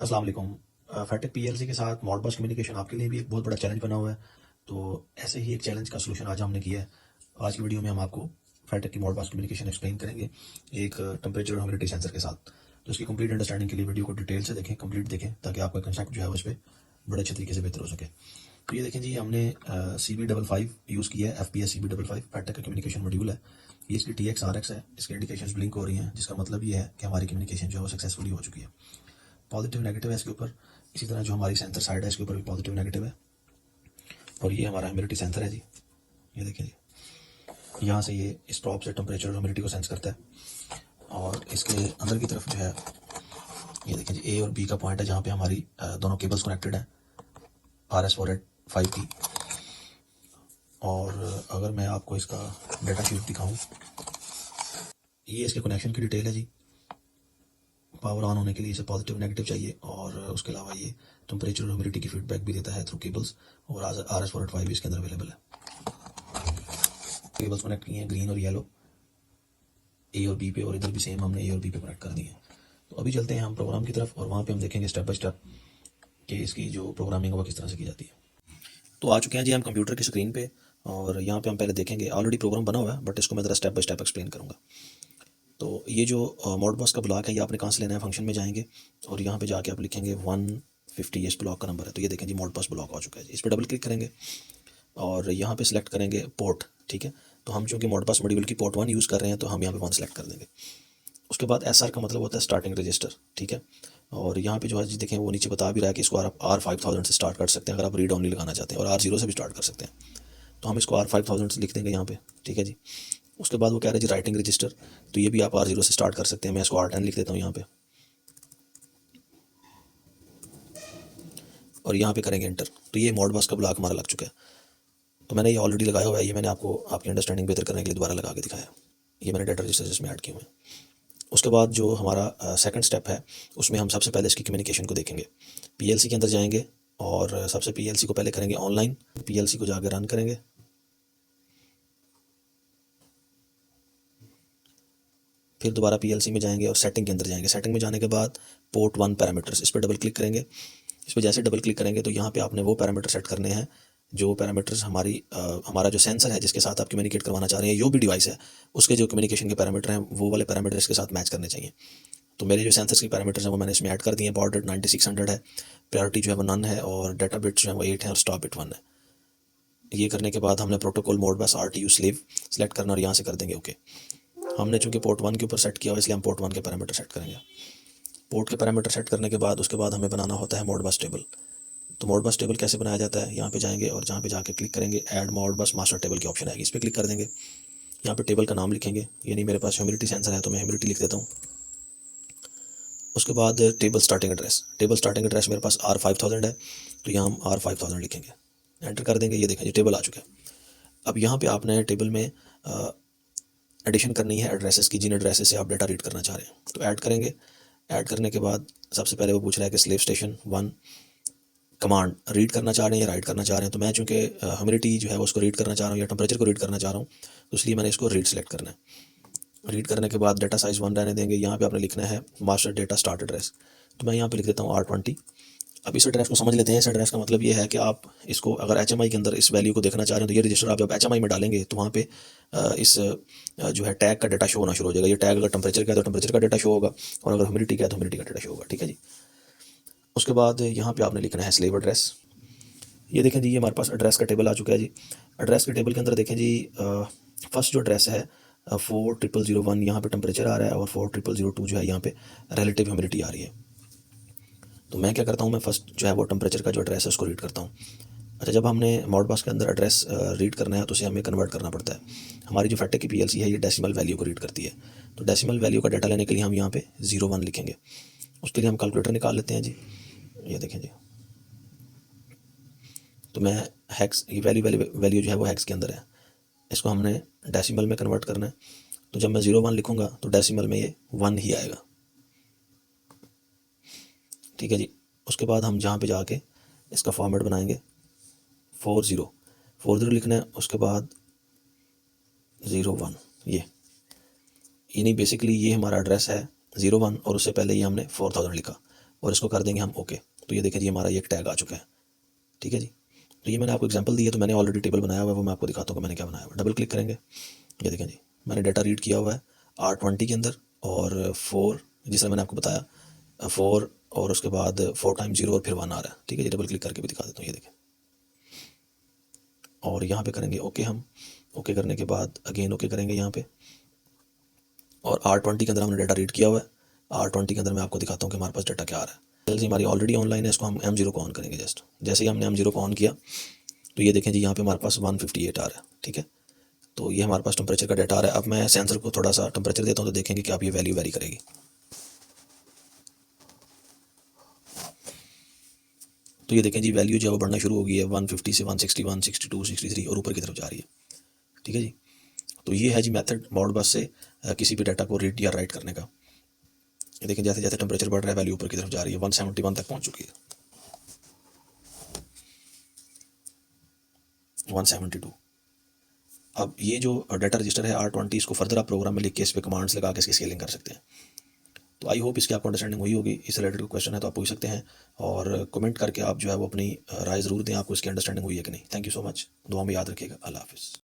अस्सलाम वालेकुम। फैटेक पीएलसी के साथ मॉडबस कम्युनिकेशन आपके लिए भी एक बहुत बड़ा चैलेंज बना हुआ है। तो ऐसे ही एक चैलेंज का सलूशन आज हमने किया है। आज की वीडियो में हम आपको फैटेक की मॉडबस कम्युनिकेशन एक्सप्लेन करेंगे एक टेम्परेचर और ह्यूमिडिटी सेंसर के साथ। तो इसकी कंप्लीट अंडरस्टैंडिंग के लिए वीडियो को डिटेल से देखें, कंप्लीट देखें, ताकि आपका कंसेप्ट जो है उस पर बड़े अच्छे तरीके से बेहतर हो सके। तो ये देखें जी, हमने CB55 यूज़ किया है। FPS CB55 फैटेक का कम्युनिकेशन मॉड्यूल है। ये इसकी TX-RX है। इसके इंडिकेशन ब्लिंक हो रही हैं, जिसका मतलब ये है कि हमारी कम्युनिकेशन जो है वो सक्सेसफुली हो चुकी है। पॉजिटिव नेगेटिव है इसके ऊपर। इसी तरह जो हमारी सेंसर साइड है इसके ऊपर भी पॉजिटिव नेगेटिव है। और ये हमारा ह्यूमिडिटी सेंसर है जी। ये देखिए जी, यहाँ से ये इस प्रॉब से टेम्परेचर और ह्यूमिडिटी को सेंस करता है। और इसके अंदर की तरफ जो है ये देखिए जी, A और B का पॉइंट है, जहाँ पे हमारी दोनों केबल्स कनेक्टेड हैं RS485 की। और अगर मैं आपको इसका डाटा शीट दिखाऊं, ये इसके कनेक्शन की डिटेल है जी। पावर ऑन होने के लिए इसे पॉजिटिव नेगेटिव चाहिए, और उसके अलावा ये टेम्परेचर और ह्यूमिडिटी की फीडबैक भी देता है थ्रू केबल्स। और RS485 भी इसके अंदर अवेलेबल है। केबल्स कनेक्ट किए हैं ग्रीन और येलो, A और B पे, और इधर भी सेम हमने A और B पे कनेक्ट कर दिए हैं। तो अभी चलते हैं हम प्रोग्राम की तरफ, और वहाँ पे हम देखेंगे स्टेप बाय स्टेप कि इसकी जो प्रोग्रामिंग है वो किस तरह से की जाती है। तो आ चुके हैं जी हम कंप्यूटर की स्क्रीन पे, और यहाँ पे हम पहले देखेंगे, ऑलरेडी प्रोग्राम बना हुआ है बट इसको मैं ज़रा स्टेप बाय स्टेप एक्सप्लेन करूँगा। तो ये जो मॉडबस का ब्लॉक है, ये आपने कहाँ से लेना है, फंक्शन में जाएंगे और यहाँ पे जाके आप लिखेंगे 150, इस ब्लॉक का नंबर है। तो ये देखें जी, मॉडबस ब्लॉक आ चुका है। इस पर डबल क्लिक करेंगे और यहाँ पे सिलेक्ट करेंगे पोर्ट। ठीक है, तो हम चूँकि मॉडबस मॉड्यूल की पोर्ट 1 यूज़ कर रहे हैं, तो हम यहाँ पे 1 सेलेक्ट कर देंगे। उसके बाद SR का मतलब होता है स्टार्टिंग रजिस्टर। ठीक है, और यहाँ पे जो है जी देखें, वो नीचे बता भी रहा है कि इसको आप R5000 से स्टार्ट कर सकते हैं अगर आप रीड ओनली लगाना चाहते हैं, और R0 से भी स्टार्ट कर सकते हैं। तो हम इसको R5000 से लिख देंगे यहाँ पे। ठीक है जी, उसके बाद वो कह रहे हैं जी राइटिंग रजिस्टर, तो ये भी आप R0 से स्टार्ट कर सकते हैं। मैं इसको R10 लिख देता हूँ यहाँ पे, और यहाँ पे करेंगे एंटर। तो ये मॉडबस का ब्लॉक हमारा लग चुका है। तो मैंने ये ऑलरेडी लगाया हुआ है, ये मैंने आपको आपकी अंडरस्टैंडिंग बेहतर करने के लिए दोबारा लगा के दिखाया। ये मैंने डाटा रजिस्टर इसमें ऐड किए हुए हैं। उसके बाद जो हमारा सेकंड स्टेप है, उसमें हम सबसे पहले इसकी कम्युनिकेशन को देखेंगे। PLC के अंदर जाएंगे और सबसे PLC को पहले करेंगे ऑनलाइन। PLC को जाकर रन करेंगे। फिर दोबारा PLC में जाएंगे और सेटिंग के अंदर जाएंगे। सेटिंग में जाने के बाद पोर्ट 1 पैरामीटर्स, इस पर डबल क्लिक करेंगे। इस पर जैसे डबल क्लिक करेंगे तो यहाँ पे आपने वो पैरामीटर सेट करने हैं जो पैरामीटर्स हमारा जो सेंसर है जिसके साथ आप कम्युनिकेट करवाना चाह रहे हैं, जो भी डिवाइस है उसके जो कम्युनिकेशन के पैरामीटर हैं, वो वाले पैरामीटर इसके साथ मैच करने चाहिए। तो मेरे जो सेंसर्स के पैरामीटर्स हैं वो मैंने इसमें ऐड कर दिए हैं। बॉड रेट 9600 है, प्रायोरिटी जो है वो नन है, और डाटा बिट जो है वो 8 है, और स्टॉप बिट 1 है। ये करने के बाद हमने protocol Modbus RTU slave select करना और यहाँ से कर देंगे ओके। हमने चूँकि पोर्ट 1 के ऊपर सेट किया हुआ, इसलिए हम पोर्ट 1 के पैरामीटर सेट करेंगे। पोर्ट के पैरामीटर सेट करने के बाद उसके बाद हमें बनाना होता है मोडबस टेबल। तो मोडबस टेबल कैसे बनाया जाता है, यहाँ पे जाएंगे और जहाँ पे जाके क्लिक करेंगे ऐड मोडबस मास्टर टेबल की ऑप्शन आएगी, इस पर क्लिक कर देंगे। यहाँ पे टेबल का नाम लिखेंगे, यानी मेरे पास ह्यूमिडिटी सेंसर है तो मैं ह्यूमिडिटी लिख देता हूँ। उसके बाद table starting address, table starting address मेरे पास R5000 है, तो यहाँ हम R5000 लिखेंगे, एंटर कर देंगे। ये देखें जी, टेबल आ चुका है। अब यहाँ पे आपने टेबल में एडिशन करनी है एड्रेसेस की, जिन एड्रेसेस से आप डाटा रीड करना चाह रहे हैं। तो ऐड करेंगे। ऐड करने के बाद सबसे पहले वो पूछ रहा है कि स्लेव स्टेशन 1 कमांड रीड करना चाह रहे हैं या राइट करना चाह रहे हैं। तो मैं चूँकि ह्यूमिडिटी जो है वो उसको रीड करना चाह रहा हूँ या टेम्परेचर को रीड करना चाह रहा हूँ, तो इसलिए मैंने इसको रीड सेलेक्ट करना है। रीड करने के बाद डाटा साइज़ 1 रहने देंगे। यहाँ पे आपने लिखना है मास्टर डेटा स्टार्ट एड्रेस, तो मैं यहाँ पे लिख देता हूँ R20। अब इस एड्रेस को समझ लेते हैं। इस एड्रेस का मतलब ये है कि आप इसको अगर HMI के अंदर इस वैल्यू को देखना चाह रहे हैं, तो ये रजिस्टर आप जब HMI में डालेंगे तो वहाँ पे इस जो है टैग का डाटा शो होना शुरू हो जाएगा। ये टैग अगर टेम्परेचर का है तो टेम्परेचर का डाटा शो होगा, और अगर ह्यूमिडिटी का है तो ह्यूमिडिटी का डाटा शो होगा। ठीक है जी, उसके बाद यहाँ पे आपने लिखना है स्लेव एड्रेस। ये देखें जी, ये हमारे पास एड्रेस का टेबल आ चुका है जी। एड्रेस के टेबल के अंदर देखें जी, फर्स्ट जो एड्रेस है 4001, यहाँ पे टेम्परेचर आ रहा है, और 4002 जो है यहाँ पे रिलेटिव ह्यूमिडिटी आ रही है। तो मैं क्या करता हूँ, मैं फर्स्ट जो है वो टेम्परेचर का जो एड्रेस है उसको रीड करता हूँ। अच्छा, जब हमने मॉडबस के अंदर एड्रेस रीड करना है तो उसे हमें कन्वर्ट करना पड़ता है। हमारी जो फैटेक की PLC है ये डेसिमल वैल्यू को रीड करती है, तो डेसिमल वैल्यू का डाटा लेने के लिए हम यहाँ पे 01 लिखेंगे। उसके लिए हम कैलकुलेटर निकाल लेते हैं जी। ये देखें जी, तो मैं हैक्स, ये वैल्यू जो है वो हैक्स के अंदर है, इसको हमने डेसिमल में कन्वर्ट करना है। तो जब मैं 01 लिखूँगा तो डेसिमल में ये 1 ही आएगा। ठीक है जी, उसके बाद हम जहाँ पे जाके इसका फॉर्मेट बनाएंगे 40 लिखना है, उसके बाद 01। ये यानी बेसिकली ये हमारा एड्रेस है 01, और उससे पहले ये हमने 4000 लिखा। और इसको कर देंगे हम ओके। तो ये देखें जी हमारा ये एक टैग आ चुका है, ठीक है जी। तो ये मैंने आपको एग्जांपल दी है, तो मैंने ऑलरेडी टेबल बनाया हुआ है, वो मैं आपको दिखाता हूँ कि मैंने क्या बनाया हुआ है। डबल क्लिक करेंगे, ये देखें जी मैंने डाटा रीड किया हुआ है R20 के अंदर, और 4 जिस तरह मैंने आपको बताया 4 और उसके बाद 4 टाइम्स 0 और फिर 1 आ रहा है, ठीक है जी। डबल क्लिक करके भी दिखा देता हूँ, ये देखें। और यहाँ पे करेंगे ओके, हम ओके करने के बाद अगेन ओके करेंगे यहाँ पे, और R20 के अंदर हमने डाटा रीड किया हुआ है। R20 के अंदर मैं आपको दिखाता हूँ कि हमारे पास डाटा क्या आ रहा है। सेल्स हमारी ऑलरेडी ऑनलाइन है, इसको हम M0 को ऑन करेंगे। जस्ट जैसे ही हमने M0 को ऑन किया तो ये देखें जी यहाँ पे हमारे पास 158 आ रहा है, ठीक है। तो ये हमारे पास टेम्परेचर का डाटा आ रहा है। अब मैं सेंसर को थोड़ा सा टेम्परेचर देता हूँ तो देखेंगे कि आप ये वैल्यू वेरी करेगी। तो ये देखें जी वैल्यू जो है वो बढ़ना शुरू हो गई है, 150 से 161, 62, 63 और ऊपर की तरफ जा रही है, ठीक है जी। तो ये है जी मेथड मॉडबस से किसी भी डाटा को रीड या राइट करने का। ये देखें जैसे जैसे टेम्परेचर बढ़ रहा है वैल्यू ऊपर की तरफ जा रही है, 171 तक पहुंच चुकी है, 172। अब ये जो डाटा रजिस्टर है R20, इसको फर्दर आप प्रोग्राम में लिख के इस पर कमांड्स लगा के इसकी स्केलिंग कर सकते हैं। तो आई होप इसकी आपको अंडरस्टैंडिंग हुई होगी। इस रिलेटेड कोई क्वेश्चन है तो आप पूछ सकते हैं, और कमेंट करके आप जो है वो अपनी राय ज़रूर दें, आपको इसकी अंडरस्टैंडिंग हुई है कि नहीं। थैंक यू सो मच, दुआ में याद रखिएगा। अल्लाह हाफिज़।